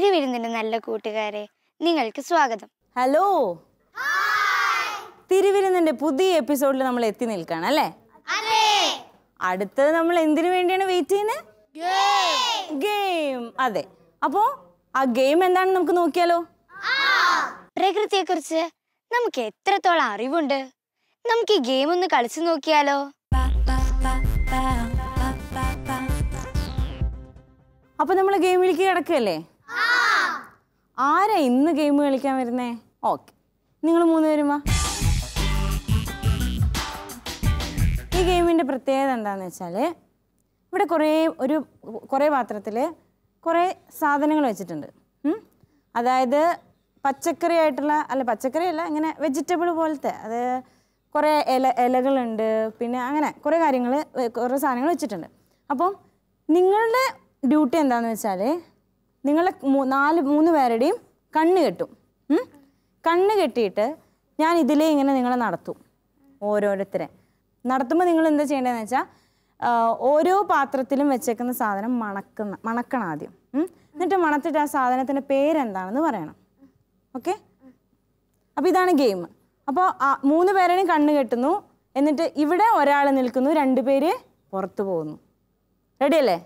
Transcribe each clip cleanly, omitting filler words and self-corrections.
തിരുവിരുന്നിന്റെ നല്ല കൂട്ടുകാരെ, നിങ്ങൾക്ക് സ്വാഗതം. ഹലോ, തിരുവിരുന്നിന്റെ പുതിയ എപ്പിസോഡിൽ നമ്മൾ എത്തി നിൽക്കുകയാണ് അല്ലേ? അടുത്തത് നമ്മൾ എന്തിനു വേണ്ടിയാണ് വെയിറ്റ് ചെയ്യുന്നത്? ഗെയിം. അതെ, അപ്പോ ആ ഗെയിം എന്താണെന്ന് നമുക്ക് നോക്കിയാലോ? പ്രകൃതിയെ കുറിച്ച് നമുക്ക് എത്രത്തോളം അറിവുണ്ട്? നമുക്ക് ഈ ഗെയിം ഒന്ന് കളിച്ചു നോക്കിയാലോ? അപ്പൊ നമ്മൾ ഗെയിമിലേക്ക് കിടക്കുകയല്ലേ? ആരാ ഇന്ന് ഗെയിം കളിക്കാൻ വരുന്നേ? ഓക്കെ, നിങ്ങൾ 3 പേരും വാ. ഈ ഗെയിമിൻ്റെ പ്രത്യേകത എന്താണെന്ന് വെച്ചാൽ ഇവിടെ കുറേ പാത്രത്തിൽ കുറേ സാധനങ്ങൾ വെച്ചിട്ടുണ്ട്. അതായത് പച്ചക്കറി ആയിട്ടുള്ള, അല്ല പച്ചക്കറി അല്ല, ഇങ്ങനെ വെജിറ്റബിൾ പോലത്തെ, അത് കുറേ ഇലകളുണ്ട്, പിന്നെ അങ്ങനെ കുറേ സാധനങ്ങൾ വെച്ചിട്ടുണ്ട്. അപ്പം നിങ്ങളുടെ ഡ്യൂട്ടി എന്താണെന്ന് വെച്ചാൽ നിങ്ങളെ 3 പേരുടെയും കണ്ണ് കെട്ടും. കണ്ണ് കെട്ടിയിട്ട് ഞാൻ ഇതിലേ ഇങ്ങനെ നിങ്ങളെ നടത്തും. ഓരോരുത്തരെ നടത്തുമ്പോൾ നിങ്ങൾ എന്താ ചെയ്യേണ്ടതെന്ന് വെച്ചാൽ ഓരോ പാത്രത്തിലും വെച്ചേക്കുന്ന സാധനം മണക്കണം ആദ്യം. എന്നിട്ട് മണത്തിട്ട് ആ സാധനത്തിൻ്റെ പേരെന്താണെന്ന് പറയണം. ഓക്കെ, അപ്പോൾ ഇതാണ് ഗെയിം. അപ്പോൾ 3 പേരെയും കണ്ണ് കെട്ടുന്നു, എന്നിട്ട് ഇവിടെ ഒരാൾ നിൽക്കുന്നു, 2 പേര് പുറത്തു പോകുന്നു. റെഡിയല്ലേ?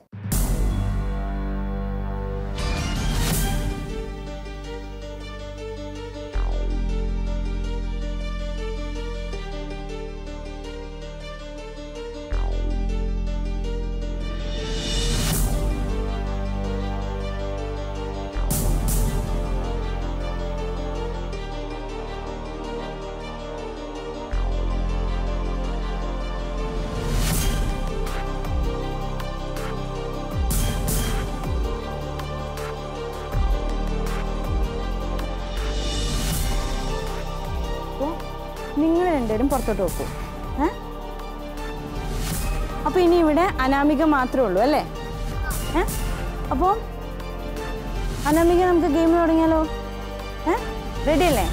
നിങ്ങൾ 2 പേരും പുറത്തോട്ട് വെക്കും. അപ്പോൾ ഇനി ഇവിടെ അനാമിക മാത്രമേ ഉള്ളൂ അല്ലേ? അപ്പോൾ അനാമിക, നമുക്ക് ഗെയിം തുടങ്ങിയാലോ? റെഡി അല്ലേ?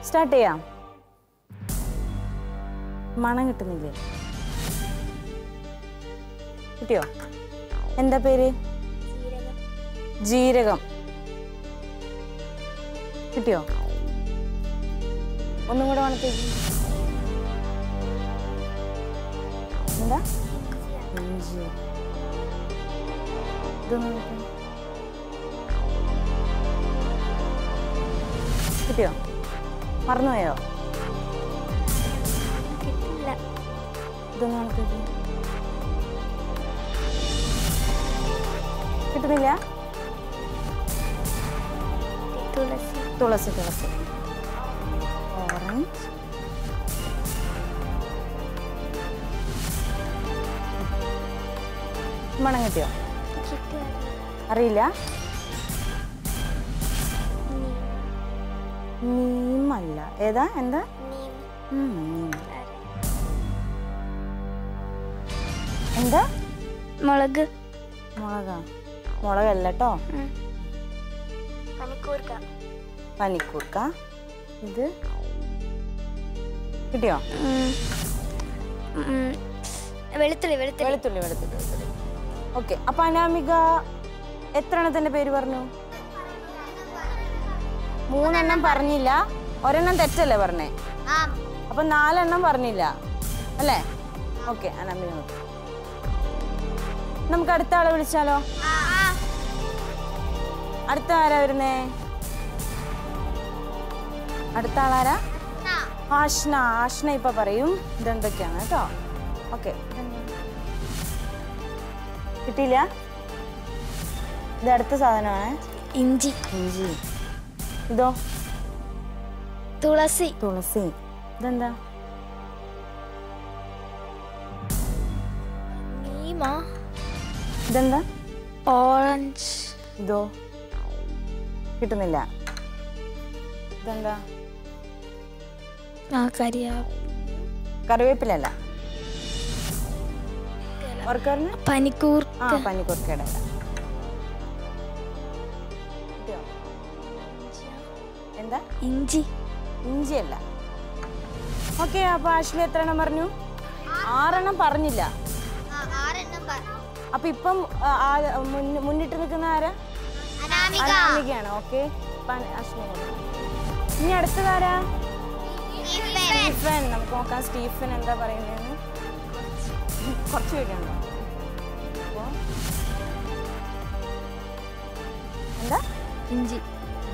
സ്റ്റാർട്ട് ചെയ്യാം. മണം കിട്ടുന്നില്ലേ? കിട്ടിയോ? എന്താ പേര്? ജീരകം. കിട്ടിയോ? ഒന്നും കൂടെ മണത്തേക്ക്. എന്താ? ഇഞ്ചി. കിട്ടിയോ? മറന്നുപോയോ? ഇതൊന്നും മണത്തേക്ക്. കിട്ടുന്നില്ല? തുളസി. ഓറഞ്ച്. മണം കിട്ടിയോ? അറിയില്ല. നീമല്ല. ഏതാ? എന്താ? എന്താ? മുളക്. മുളകല്ല കേട്ടോ. പനിക്കൂർക്ക. ഇത് കിട്ടിയോ? വെളുത്തുള്ളി. ഓക്കെ, അപ്പൊ അനാമിക എത്ര എണ്ണത്തിന്റെ പേര് പറഞ്ഞു? 3 എണ്ണം പറഞ്ഞില്ല, 1 എണ്ണം തെറ്റല്ലേ പറഞ്ഞേ? അപ്പൊ 4 എണ്ണം പറഞ്ഞില്ല അല്ലേ? ഓക്കെ, അനാമിക നമുക്ക് അടുത്ത ആളെ വിളിച്ചാലോ? അടുത്ത ആരാ വരുന്നേ? അടുത്ത ആളാരാ? ആഷ്ന ഇപ്പൊ പറയും ഇതെന്തൊക്കെയാണ് കേട്ടോ. ഓക്കെ, കിട്ടിയില്ല? ഇത് അടുത്ത സാധനമാണ്. ഇഞ്ചി. ഇതോ? തുളസി. ഇതെന്താ? ഇതെന്താ? ഓറഞ്ച്. ഇതോ? കിട്ടുന്നില്ല. ഇതെന്താ? കറിവേപ്പിലല്ല. പനിക്കൂർക്കയുടെ. എന്താ? ഇഞ്ചി. ഇഞ്ചിയല്ല. ഓക്കെ, അപ്പൊ ആഷ്ലി എത്ര എണ്ണം പറഞ്ഞു? 6 എണ്ണം പറഞ്ഞില്ല. അപ്പൊ ഇപ്പം മുന്നിട്ട് നിൽക്കുന്ന ആരാ? അനാമികയാണ്. ഓക്കെ, ഇനി അടുത്തതാരാ? സ്റ്റീഫൻ. നമുക്ക് നോക്കാം സ്റ്റീഫൻ എന്താ പറയുന്നതെന്ന്. കുറച്ച് പേരുണ്ടോ? എന്താ? ഇഞ്ചി.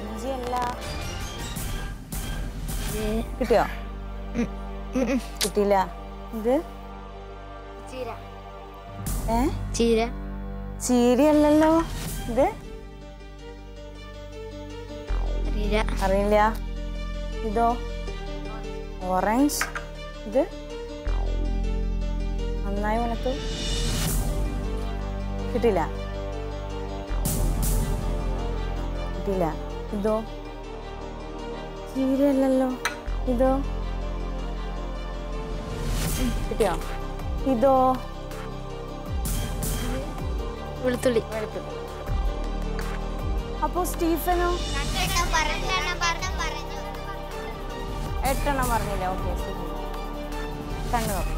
ഇഞ്ചി അല്ല. കിട്ടിയോ? കിട്ടിയില്ല. ഇത് ചീര. ചീര. ചീരയല്ലല്ലോ. ഇത് അറിയില്ല. ഇതോ? ഓറഞ്ച്. ഇത് നന്നായി ഉണക്ക്. കിട്ടില്ല. കിട്ടില്ല. ഇതോ? ചീരയല്ലല്ലോ. ഇതോ? കിട്ടിയോ? ഇതോ? വെളുത്തുള്ളി. അപ്പോ സ്റ്റീഫനോ? 8 എണ്ണം പറഞ്ഞില്ല. ഓക്കെ, കണ്ണു നോക്കാം.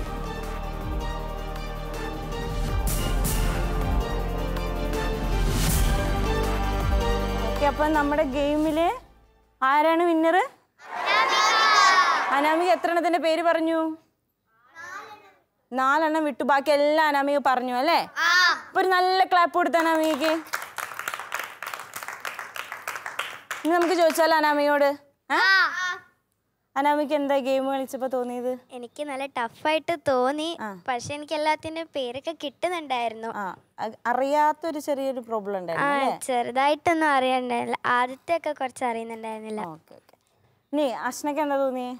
ഓക്കെ, അപ്പൊ നമ്മുടെ ഗെയിമില് ആരാണ് വിന്നർ? അനാമിക. എത്ര എണ്ണത്തിന്റെ പേര് പറഞ്ഞു? 4 എണ്ണം വിട്ടു. ബാക്കി എല്ലാം അനാമിക പറഞ്ഞു അല്ലേ? അപ്പൊ ഒരു നല്ല ക്ലാപ്പ് കൊടുത്ത അനാമികക്ക്. ഇനി നമുക്ക് ചോദിച്ചാലോ അനാമികയോട്? അനാമിക്ക് എന്താ ഗെയിം കളിച്ചപ്പോ തോന്നിയത്? എനിക്ക് നല്ല ടഫായിട്ട് തോന്നി. പക്ഷെ എനിക്ക് എല്ലാത്തിന്റെ പേരൊക്കെ കിട്ടുന്നുണ്ടായിരുന്നു. അറിയാത്തൊരു ചെറിയൊരു പ്രോബ്ലം ഉണ്ടായിരുന്നു. ചെറുതായിട്ടൊന്നും അറിയണ്ടായിരുന്നില്ല. ആദ്യത്തെ ഒക്കെ കുറച്ച് അറിയുന്നുണ്ടായിരുന്നില്ല. ഇനി അശ്നക്ക് എന്താ തോന്നിയേ?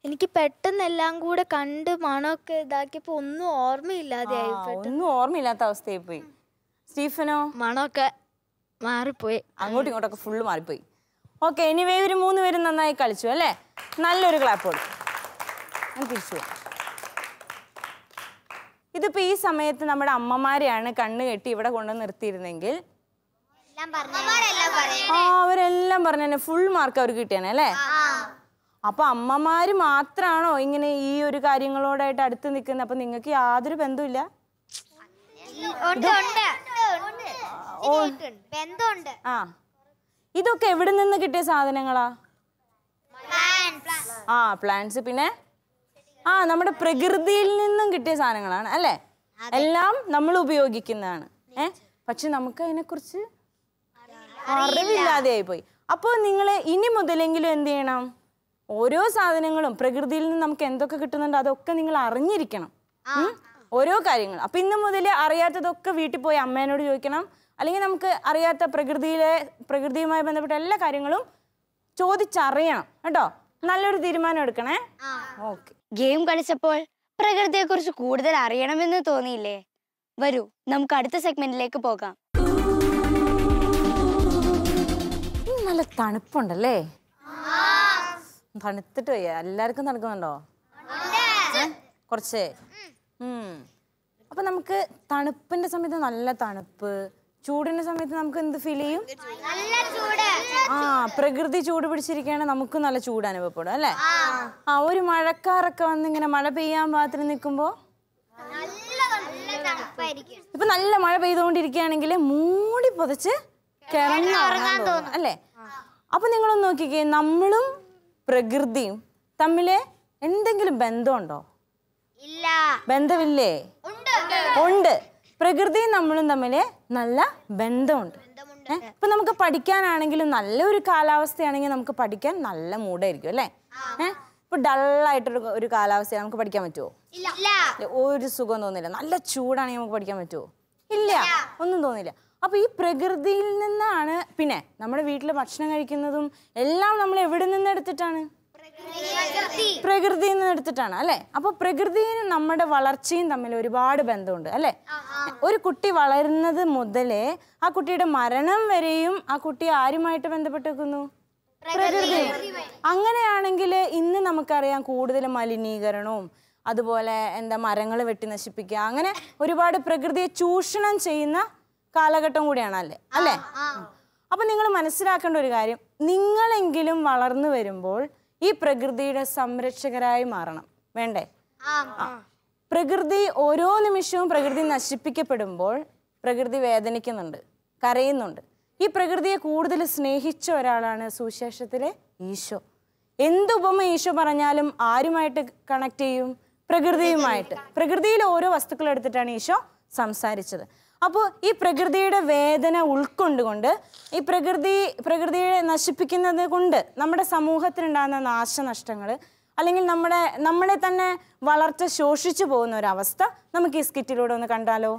എനിക്ക് പെട്ടെന്ന് എല്ലാം കൂടെ കണ്ട് മണമൊക്കെ ഇതാക്കിയപ്പോ ഒന്നും ഓർമ്മയില്ലാതെയായി. ഒന്നും ഓർമ്മയില്ലാത്ത അവസ്ഥയായി പോയി. സ്റ്റീഫനോ? മണമൊക്കെ മാറിപ്പോയി. അങ്ങോട്ടും ഇങ്ങോട്ടൊക്കെ ഫുള്ള് മാറിപ്പോയി. ഓക്കെ, എനിവേ ഇവര് 3 പേരും നന്നായി കളിച്ചു അല്ലേ? നല്ലൊരു ക്ലാപ്പ് കൊടുക്കും. തിരിച്ചു പോവാം. ഇതിപ്പോ ഈ സമയത്ത് നമ്മുടെ അമ്മമാരെയാണ് കണ്ണ് കെട്ടി ഇവിടെ കൊണ്ടു നിർത്തിയിരുന്നെങ്കിൽ അവരെല്ലാം പറഞ്ഞേ ഫുൾ മാർക്ക് അവർക്ക് കിട്ടിയാനെ അല്ലേ? അപ്പൊ അമ്മമാര് മാത്രാണോ ഇങ്ങനെ ഈ ഒരു കാര്യങ്ങളോടായിട്ട് അടുത്ത് നിൽക്കുന്നത്? അപ്പൊ നിങ്ങൾക്ക് യാതൊരു ബന്ധമില്ല? ഇതൊക്കെ എവിടെ നിന്ന് കിട്ടിയ സാധനങ്ങളാ? പ്ലാന്റ്സ്. പിന്നെ നമ്മുടെ പ്രകൃതിയിൽ നിന്നും കിട്ടിയ സാധനങ്ങളാണ് അല്ലേ? എല്ലാം നമ്മൾ ഉപയോഗിക്കുന്നതാണ്. പക്ഷെ നമുക്ക് അതിനെക്കുറിച്ച് അറിവില്ലാതെയായി പോയി. അപ്പോൾ നിങ്ങൾ ഇനി മുതലെങ്കിലും എന്ത് ചെയ്യണം? ഓരോ സാധനങ്ങളും പ്രകൃതിയിൽ നിന്ന് നമുക്ക് എന്തൊക്കെ കിട്ടുന്നുണ്ട് അതൊക്കെ നിങ്ങൾ അറിഞ്ഞിരിക്കണം. ഓരോ കാര്യങ്ങൾ. അപ്പൊ ഇന്ന് മുതൽ അറിയാത്തതൊക്കെ വീട്ടിൽ പോയി അമ്മേനോട് ചോദിക്കണം. അല്ലെങ്കിൽ നമുക്ക് അറിയാത്ത പ്രകൃതിയുമായി ബന്ധപ്പെട്ട എല്ലാ കാര്യങ്ങളും ചോദിച്ചറിയണം കേട്ടോ. നല്ലൊരു തീരുമാനം എടുക്കണേ. ഓക്കെ. ഗെയിം കളിച്ചപ്പോൾ പ്രകൃതിയെ കുറിച്ച് കൂടുതൽ അറിയണമെന്ന് തോന്നിയില്ലേ? വരൂ, നമുക്ക് അടുത്ത സെഗ്മെന്റിലേക്ക് പോകാം. നല്ല തണുപ്പുണ്ടല്ലേ? തണുത്തിട്ട് വയ്യ. എല്ലാവർക്കും തണുക്കുന്നുണ്ടോ? കുറച്ച്. അപ്പൊ നമുക്ക് തണുപ്പിന്റെ സമയത്ത് നല്ല തണുപ്പ്, ചൂടിന്റെ സമയത്ത് നമുക്ക് എന്ത് ഫീൽ ചെയ്യും? പ്രകൃതി ചൂട് പിടിച്ചിരിക്കുകയാണ്, നമുക്ക് നല്ല ചൂട് അനുഭവപ്പെടും അല്ലേ? ഒരു മഴക്കാറൊക്കെ വന്ന് ഇങ്ങനെ മഴ പെയ്യാൻ പാകത്തിന് നിൽക്കുമ്പോ ഇപ്പൊ നല്ല മഴ പെയ്തുകൊണ്ടിരിക്കുകയാണെങ്കിൽ മൂടി പുതച്ച് കിടന്നുറങ്ങാൻ തോന്നും അല്ലേ? അപ്പൊ നിങ്ങളൊന്ന് നോക്കിക്കേ, നമ്മളും പ്രകൃതിയും തമ്മില് എന്തെങ്കിലും ബന്ധമുണ്ടോ? ബന്ധമില്ലേ? ഉണ്ട്. പ്രകൃതിയും നമ്മളും തമ്മില് നല്ല ബന്ധമുണ്ട്. ഇപ്പൊ നമുക്ക് പഠിക്കാനാണെങ്കിലും നല്ലൊരു കാലാവസ്ഥയാണെങ്കിൽ നമുക്ക് പഠിക്കാൻ നല്ല മൂഡായിരിക്കും അല്ലേ? ഇപ്പൊ ഡള്ളായിട്ടൊരു കാലാവസ്ഥ നമുക്ക് പഠിക്കാൻ പറ്റുമോ? ഒരു സുഖം തോന്നില്ല. നല്ല ചൂടാണെങ്കിൽ നമുക്ക് പഠിക്കാൻ പറ്റുമോ? ഇല്ല, ഒന്നും തോന്നില്ല. അപ്പൊ ഈ പ്രകൃതിയിൽ നിന്നാണ്. പിന്നെ നമ്മുടെ വീട്ടിൽ ഭക്ഷണം കഴിക്കുന്നതും എല്ലാം നമ്മൾ എവിടെ നിന്ന് എടുത്തിട്ടാണ്? പ്രകൃതിയിൽ നിന്ന് എടുത്തിട്ടാണ് അല്ലെ? അപ്പൊ പ്രകൃതിയും നമ്മുടെ വളർച്ചയും തമ്മിൽ ഒരുപാട് ബന്ധമുണ്ട് അല്ലെ? ഒരു കുട്ടി വളരുന്നത് മുതലേ ആ കുട്ടിയുടെ മരണം വരെയും ആ കുട്ടി ആരുമായിട്ട് ബന്ധപ്പെട്ട് വെക്കുന്നു? പ്രകൃതി. അങ്ങനെയാണെങ്കിൽ ഇന്ന് നമുക്കറിയാം കൂടുതൽ മലിനീകരണവും അതുപോലെ മരങ്ങൾ വെട്ടി നശിപ്പിക്കുക, അങ്ങനെ ഒരുപാട് പ്രകൃതിയെ ചൂഷണം ചെയ്യുന്ന കാലഘട്ടം കൂടിയാണ് അല്ലേ? അപ്പൊ നിങ്ങൾ മനസ്സിലാക്കേണ്ട ഒരു കാര്യം, നിങ്ങളെങ്കിലും വളർന്നു വരുമ്പോൾ ഈ പ്രകൃതിയുടെ സംരക്ഷകരായി മാറണം. വേണ്ടേ? പ്രകൃതി ഓരോ നിമിഷവും പ്രകൃതി നശിപ്പിക്കപ്പെടുമ്പോൾ പ്രകൃതി വേദനിക്കുന്നുണ്ട്, കരയുന്നുണ്ട്. ഈ പ്രകൃതിയെ കൂടുതൽ സ്നേഹിച്ച ഒരാളാണ് സുവിശേഷത്തിലെ ഈശോ. എന്തുപമ ഈശോ പറഞ്ഞാലും ആരുമായിട്ട് കണക്ട് ചെയ്യും? പ്രകൃതിയുമായിട്ട്. പ്രകൃതിയിൽ ഓരോ വസ്തുക്കൾ എടുത്തിട്ടാണ് ഈശോ സംസാരിച്ചത്. അപ്പോൾ ഈ പ്രകൃതിയുടെ വേദന ഉൾക്കൊണ്ടുകൊണ്ട് ഈ പ്രകൃതിയെ നശിപ്പിക്കുന്നത് കൊണ്ട് നമ്മുടെ സമൂഹത്തിനുണ്ടാകുന്ന നാശനഷ്ടങ്ങൾ, അല്ലെങ്കിൽ നമ്മളെ തന്നെ വളർച്ച ശോഷിച്ചു പോകുന്ന ഒരവസ്ഥ നമുക്ക് ഈ സ്കിറ്റിലൂടെ ഒന്ന് കണ്ടാലോ?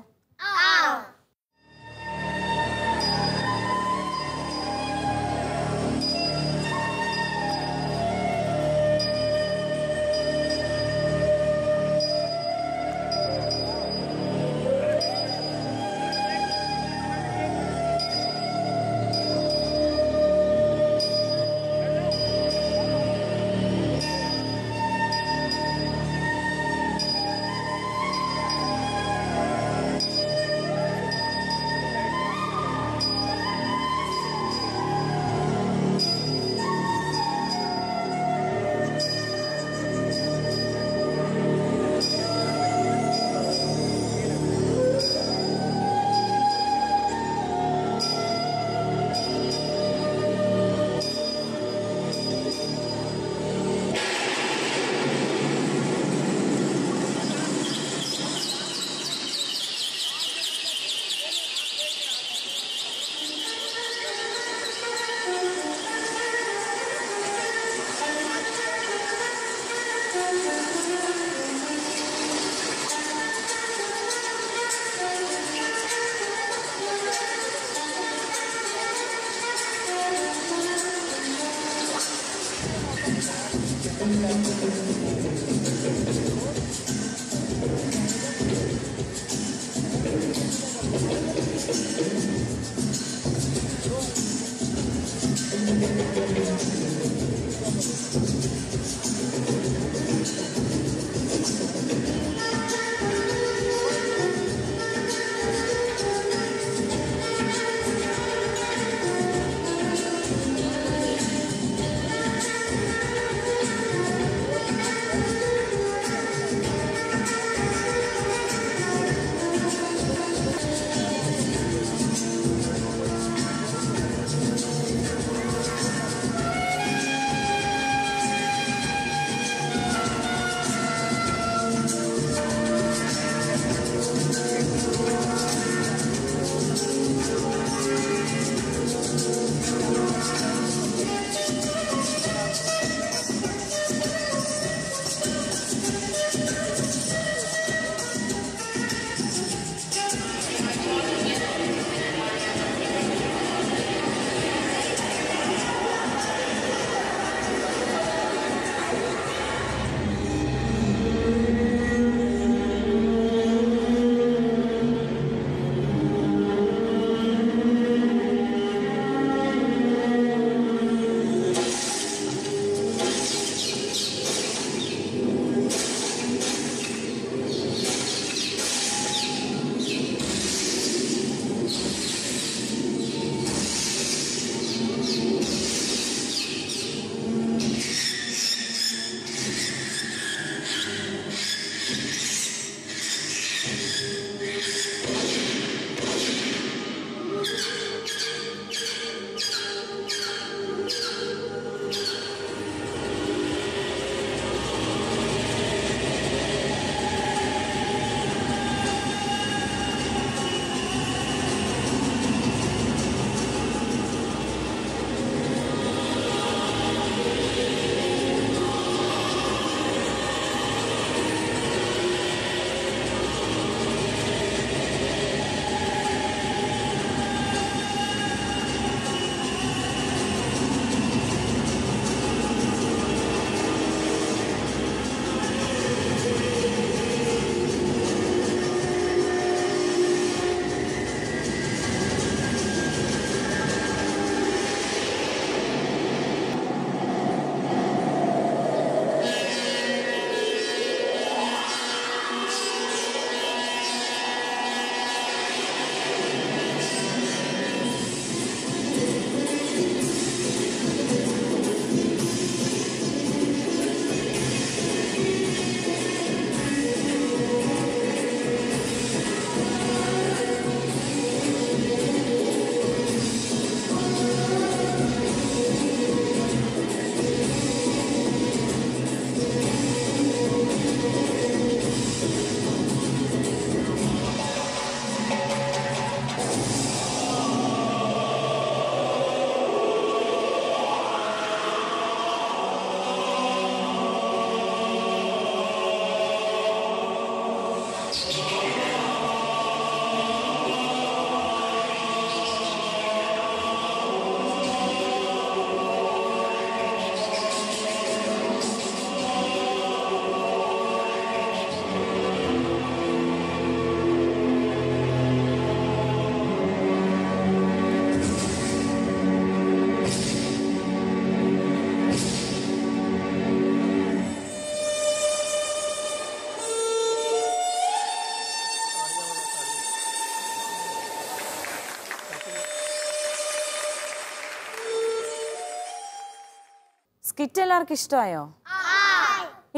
സ്കിറ്റ് എല്ലാവർക്കും ഇഷ്ടമായോ?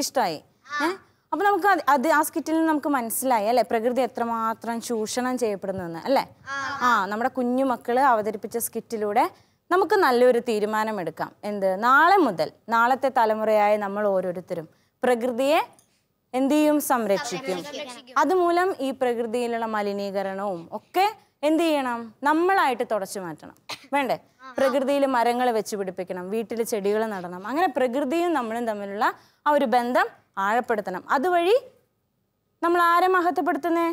ഇഷ്ടമായി. അപ്പൊ നമുക്ക് ആ സ്കിറ്റിൽ നിന്ന് നമുക്ക് മനസ്സിലായി അല്ലെ പ്രകൃതി എത്രമാത്രം ചൂഷണം ചെയ്യപ്പെടുന്നെന്ന് അല്ലേ? നമ്മുടെ കുഞ്ഞു മക്കള് അവതരിപ്പിച്ച സ്കിറ്റിലൂടെ നമുക്ക് നല്ലൊരു തീരുമാനമെടുക്കാം. എന്ത്? നാളെ മുതൽ നാളത്തെ തലമുറയായ നമ്മൾ ഓരോരുത്തരും പ്രകൃതിയെ എന്ത് ചെയ്യും? സംരക്ഷിക്കും. അതുമൂലം ഈ പ്രകൃതിയിലുള്ള മലിനീകരണവും ഒക്കെ എന്ത് ചെയ്യണം? നമ്മളായിട്ട് തുടച്ചു മാറ്റണം. വേണ്ടേ? പ്രകൃതിയിൽ മരങ്ങൾ വെച്ച് പിടിപ്പിക്കണം, വീട്ടിൽ ചെടികൾ നടണം. അങ്ങനെ പ്രകൃതിയും നമ്മളും തമ്മിലുള്ള ആ ഒരു ബന്ധം ആഴപ്പെടുത്തണം. അതുവഴി നമ്മൾ ആരെ മഹത്വപ്പെടുത്തുന്നേ?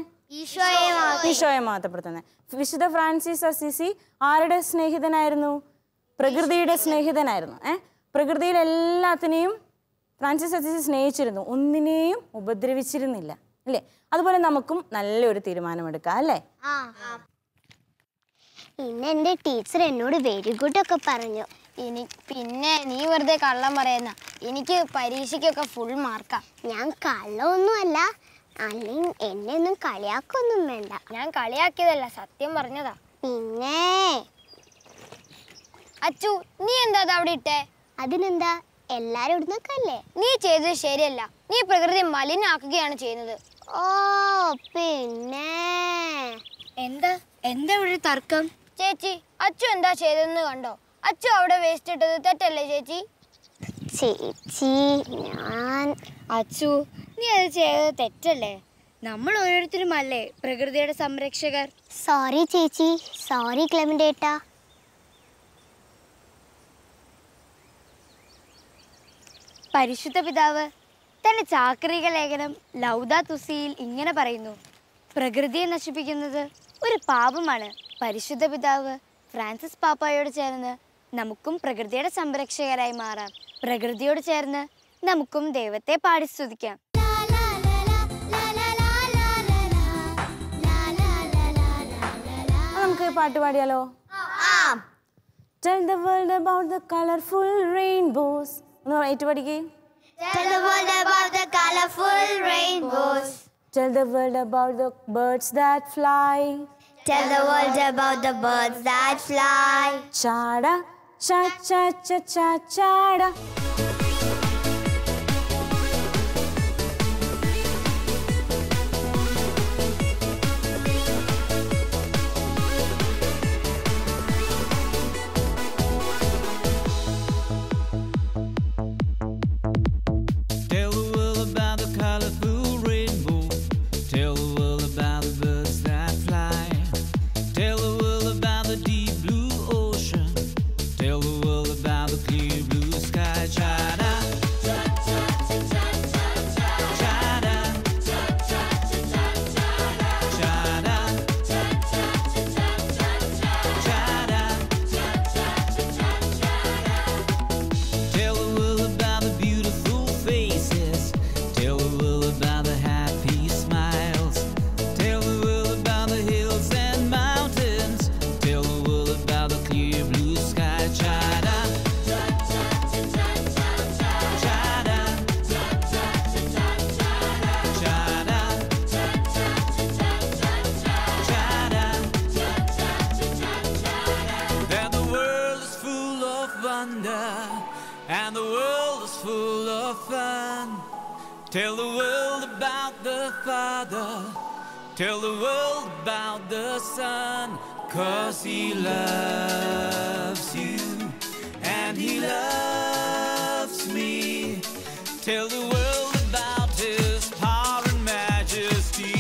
ഈശോയെ മഹത്വപ്പെടുത്തുന്നേ. വിശുദ്ധ ഫ്രാൻസിസ് അസീസി ആരുടെ സ്നേഹിതനായിരുന്നു? പ്രകൃതിയുടെ സ്നേഹിതനായിരുന്നു. പ്രകൃതിയിൽ എല്ലാത്തിനെയും ഫ്രാൻസിസ് അസീസി സ്നേഹിച്ചിരുന്നു, ഒന്നിനെയും ഉപദ്രവിച്ചിരുന്നില്ല അല്ലേ? അതുപോലെ നമുക്കും നല്ലൊരു തീരുമാനമെടുക്കാം അല്ലേ? ഇന്ന് എൻ്റെ ടീച്ചർ എന്നോട് വെരി ഗുഡ് ഒക്കെ പറഞ്ഞു. പിന്നെ നീ വെറുതെ കള്ളം പറയുന്ന. എനിക്ക് പരീക്ഷയ്ക്കൊക്കെ ഫുൾ മാർക്കാ. ഞാൻ കള്ളമൊന്നുമല്ല, അല്ലെങ്കിൽ എന്നെ ഒന്നും കളിയാക്കൊന്നും വേണ്ട. ഞാൻ കളിയാക്കിയതല്ല, സത്യം പറഞ്ഞതാ. പിന്നെ അച്ചു, നീ എന്താ അവിടെ ഇട്ടേ? അതിനെന്താ, എല്ലാരും ഇടുന്നൊക്കെ. നീ ചെയ്തത് ശരിയല്ല. നീ പ്രകൃതി മലിനാക്കുകയാണ് ചെയ്യുന്നത്. ഓ പിന്നെ എന്താ ഇവിടെ തർക്കം? ചേച്ചി, അച്ചു എന്താ ചെയ്തതെന്ന് കണ്ടോ? അച്ചു അവിടെ വേസ്റ്റ് ഇട്ടത് തെറ്റല്ലേ ചേച്ചി? ചേച്ചി ഞാൻ അച്ചു, നീ അത് ചെയ്തത് തെറ്റല്ലേ? നമ്മൾ ഓരോരുത്തരും അല്ലേ പ്രകൃതിയുടെ സംരക്ഷകർ. സോറി ചേച്ചി, സോറി ക്ലെമന്റ് ഏട്ടാ. പരിശുദ്ധ പിതാവ് തന്റെ ചാക്രിക ലേഖനം ലൗദാतो സിയിൽ ഇങ്ങനെ പറയുന്നു: പ്രകൃതിയെ നശിപ്പിക്കുന്നത് ഒരു പാപമാണ്. പരിശുദ്ധ പിതാവ് ഫ്രാൻസിസ് പാപ്പായോട് ചേർന്ന് നമുക്കും പ്രകൃതിയുടെ സംരക്ഷകരായി മാറാം. പ്രകൃതിയോട് ചേർന്ന് നമുക്കും ദൈവത്തെ പാടി സ്തുതിക്കാം. നമുക്ക് പാട്ട് പാടിയാലോ? Tell the world about the colorful rainbows. ഒന്ന് right പഠിക്കേ. Tell the world about the colorful rainbows. Tell the world about the birds that fly. Tell the world about the birds that fly. Chada, cha cha cha cha chada. And the world is full of fun. Tell the world about the Father. Tell the world about the Son. 'Cause He loves you and He loves me. Tell the world about His power and majesty.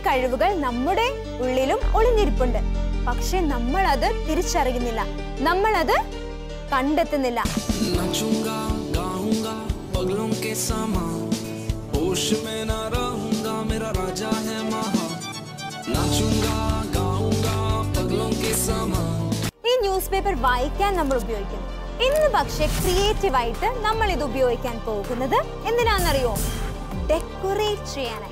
കഴിവുകൾ നമ്മുടെ ഉള്ളിലും ഒളിഞ്ഞിരിപ്പുണ്ട്. പക്ഷെ നമ്മൾ അത് തിരിച്ചറിയുന്നില്ല, നമ്മൾ അത് കണ്ടെത്തുന്നില്ല. ഈ news paper വായിക്കാൻ നമ്മൾ ഉപയോഗിക്കുന്നു. ഇന്ന് പക്ഷെ ക്രിയേറ്റീവായിട്ട് നമ്മൾ ഇത് ഉപയോഗിക്കാൻ പോകുന്നത് എന്തിനാണെന്നറിയോ? ഡെക്കറേറ്റ് ചെയ്യാനായി.